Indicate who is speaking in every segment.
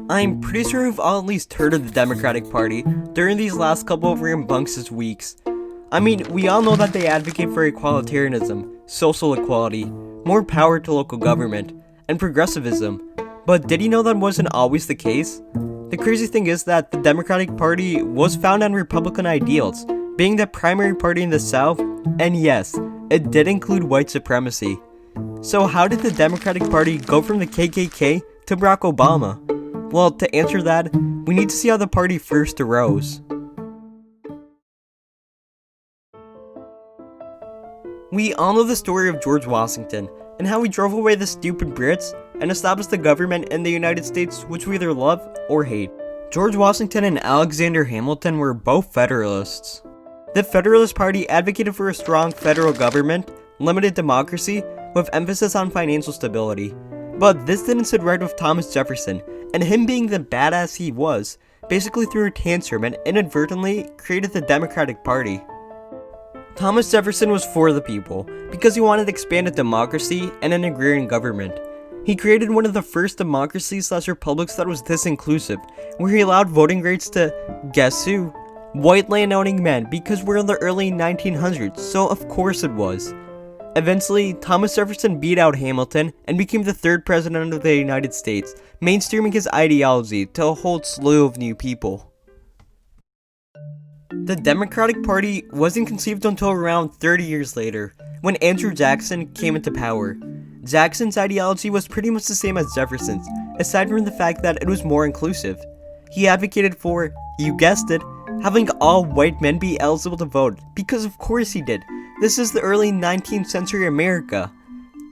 Speaker 1: I'm pretty sure you've all at least heard of the Democratic Party during these last couple of rambunctious weeks. I mean, we all know that they advocate for equalitarianism, social equality, more power to local government, and progressivism. But did you know that wasn't always the case? The crazy thing is that the Democratic Party was founded on Republican ideals, being the primary party in the South, and yes, it did include white supremacy. So how did the Democratic Party go from the KKK to Barack Obama? Well, to answer that, we need to see how the party first arose. We all know the story of George Washington, and how he drove away the stupid Brits and established the government in the United States which we either love or hate. George Washington and Alexander Hamilton were both Federalists. The Federalist Party advocated for a strong federal government, limited democracy, with emphasis on financial stability. But this didn't sit right with Thomas Jefferson, and him being the badass he was, basically threw a tantrum and inadvertently created the Democratic Party. Thomas Jefferson was for the people, because he wanted expanded democracy and an agrarian government. He created one of the first democracies/republics that was this inclusive, where he allowed voting rights to, guess who? White landowning men, because we're in the early 1900s, so of course it was. Eventually, Thomas Jefferson beat out Hamilton and became the third president of the United States, mainstreaming his ideology to a whole slew of new people. The Democratic Party wasn't conceived until around 30 years later, when Andrew Jackson came into power. Jackson's ideology was pretty much the same as Jefferson's, aside from the fact that it was more inclusive. He advocated for, you guessed it, having all white men be eligible to vote, because of course he did. This is the early 19th century America.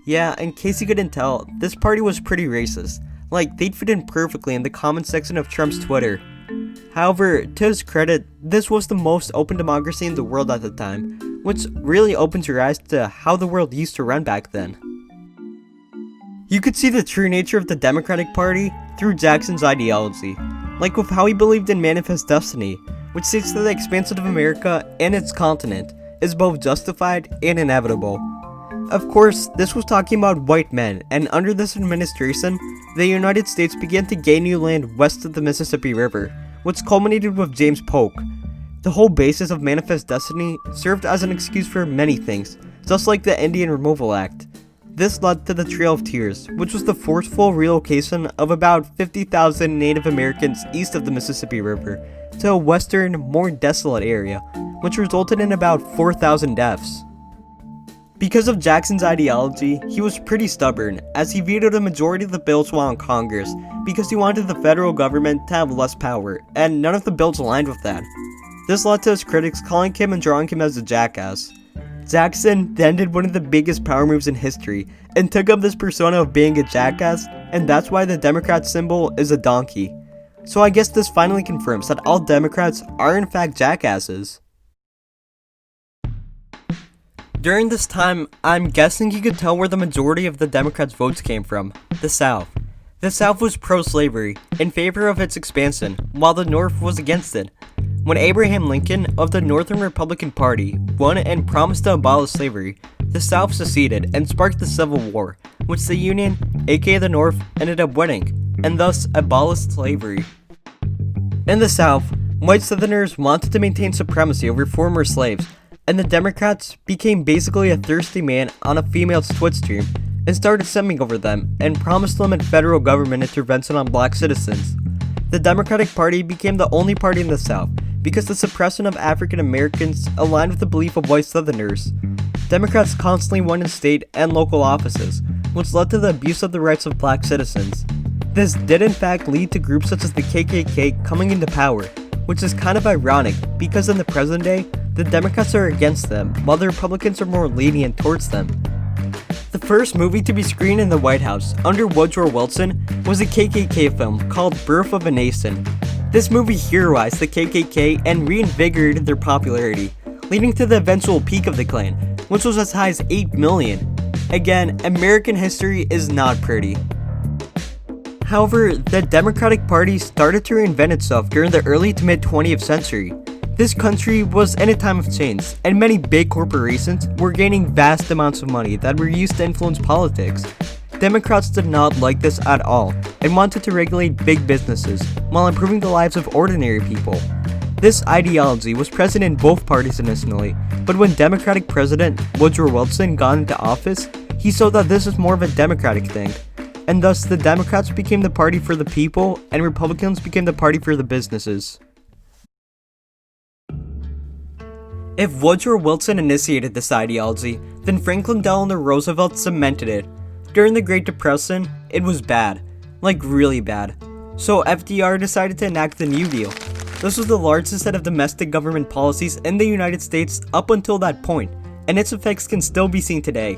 Speaker 1: Yeah, in case you couldn't tell, this party was pretty racist. Like, they'd fit in perfectly in the comment section of Trump's Twitter. However, to his credit, this was the most open democracy in the world at the time, which really opens your eyes to how the world used to run back then. You could see the true nature of the Democratic Party through Jackson's ideology, like with how he believed in manifest destiny, which states that the expansion of America and its continent is both justified and inevitable. Of course, this was talking about white men, and under this administration, the United States began to gain new land west of the Mississippi River, which culminated with James Polk. The whole basis of Manifest Destiny served as an excuse for many things, just like the Indian Removal Act. This led to the Trail of Tears, which was the forceful relocation of about 50,000 Native Americans east of the Mississippi River to a western, more desolate area, which resulted in about 4,000 deaths. Because of Jackson's ideology, he was pretty stubborn, as he vetoed a majority of the bills while in Congress, because he wanted the federal government to have less power, and none of the bills aligned with that. This led to his critics calling him and drawing him as a jackass. Jackson then did one of the biggest power moves in history, and took up this persona of being a jackass, and that's why the Democrat symbol is a donkey. So I guess this finally confirms that all Democrats are in fact jackasses. During this time, I'm guessing you could tell where the majority of the Democrats' votes came from: the South. The South was pro-slavery, in favor of its expansion, while the North was against it. When Abraham Lincoln of the Northern Republican Party won and promised to abolish slavery, the South seceded and sparked the Civil War, which the Union, aka the North, ended up winning, and thus abolished slavery. In the South, white Southerners wanted to maintain supremacy over former slaves, and the Democrats became basically a thirsty man on a female's Twitch stream and started simming over them and promised to limit federal government intervention on black citizens. The Democratic Party became the only party in the South because the suppression of African Americans aligned with the belief of white Southerners. Democrats constantly won in state and local offices, which led to the abuse of the rights of black citizens. This did in fact lead to groups such as the KKK coming into power, which is kind of ironic because in the present day, the Democrats are against them, while the Republicans are more lenient towards them. The first movie to be screened in the White House under Woodrow Wilson was a KKK film called Birth of a Nation. This movie heroized the KKK and reinvigorated their popularity, leading to the eventual peak of the Klan, which was as high as 8 million. Again, American history is not pretty. However, the Democratic Party started to reinvent itself during the early to mid 20th century. This country was in a time of change, and many big corporations were gaining vast amounts of money that were used to influence politics. Democrats did not like this at all, and wanted to regulate big businesses while improving the lives of ordinary people. This ideology was present in both parties initially, but when Democratic President Woodrow Wilson got into office, he saw that this is more of a Democratic thing, and thus the Democrats became the party for the people and Republicans became the party for the businesses. If Woodrow Wilson initiated this ideology, then Franklin Delano Roosevelt cemented it. During the Great Depression, it was bad, like really bad. So FDR decided to enact the New Deal. This was the largest set of domestic government policies in the United States up until that point, and its effects can still be seen today.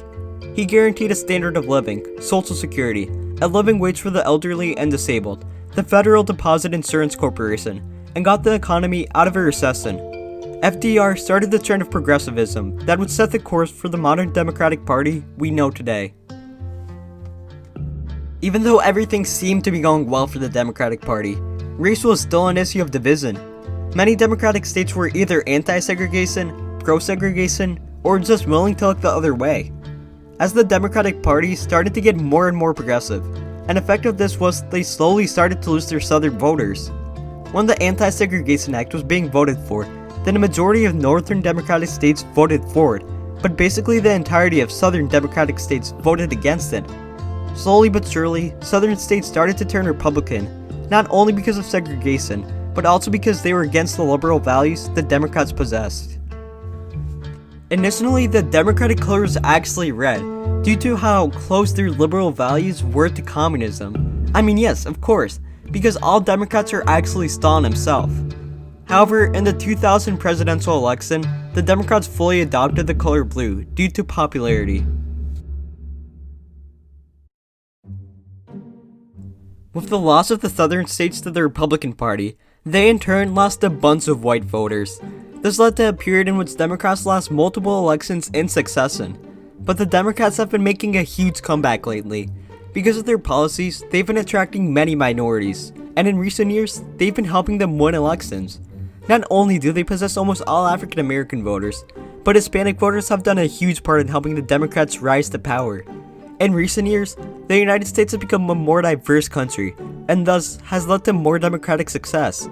Speaker 1: He guaranteed a standard of living, Social Security, a living wage for the elderly and disabled, the Federal Deposit Insurance Corporation, and got the economy out of a recession. FDR started the trend of progressivism that would set the course for the modern Democratic Party we know today. Even though everything seemed to be going well for the Democratic Party, race was still an issue of division. Many Democratic states were either anti-segregation, pro-segregation, or just willing to look the other way. As the Democratic Party started to get more and more progressive, an effect of this was they slowly started to lose their southern voters. When the Anti-Segregation Act was being voted for, then a majority of northern Democratic states voted for it, but basically the entirety of southern Democratic states voted against it. Slowly but surely, southern states started to turn Republican, not only because of segregation, but also because they were against the liberal values the Democrats possessed. Initially, the Democratic color was actually red, due to how close their liberal values were to communism. I mean, yes, of course, because all Democrats are actually Stalin himself. However, in the 2000 presidential election, the Democrats fully adopted the color blue due to popularity. With the loss of the southern states to the Republican Party, they in turn lost a bunch of white voters. This led to a period in which Democrats lost multiple elections in succession. But the Democrats have been making a huge comeback lately. Because of their policies, they've been attracting many minorities, and in recent years, they've been helping them win elections. Not only do they possess almost all African American voters, but Hispanic voters have done a huge part in helping the Democrats rise to power. In recent years, the United States has become a more diverse country, and thus has led to more democratic success.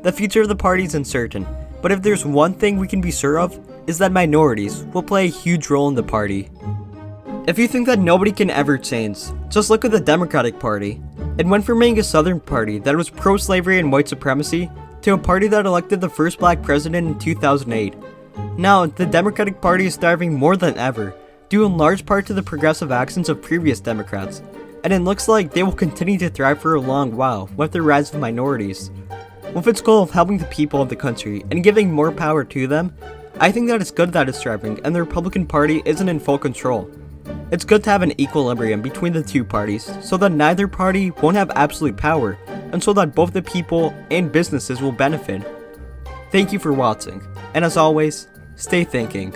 Speaker 1: The future of the party is uncertain, but if there's one thing we can be sure of, is that minorities will play a huge role in the party. If you think that nobody can ever change, just look at the Democratic Party. It went from being a southern party that was pro-slavery and white supremacy, to a party that elected the first black president in 2008. Now, the Democratic Party is thriving more than ever, due in large part to the progressive actions of previous Democrats, and it looks like they will continue to thrive for a long while with the rise of minorities. With its goal of helping the people of the country and giving more power to them, I think that it's good that it's thriving and the Republican Party isn't in full control. It's good to have an equilibrium between the two parties so that neither party won't have absolute power, and so that both the people and businesses will benefit. Thank you for watching, and as always, stay thinking.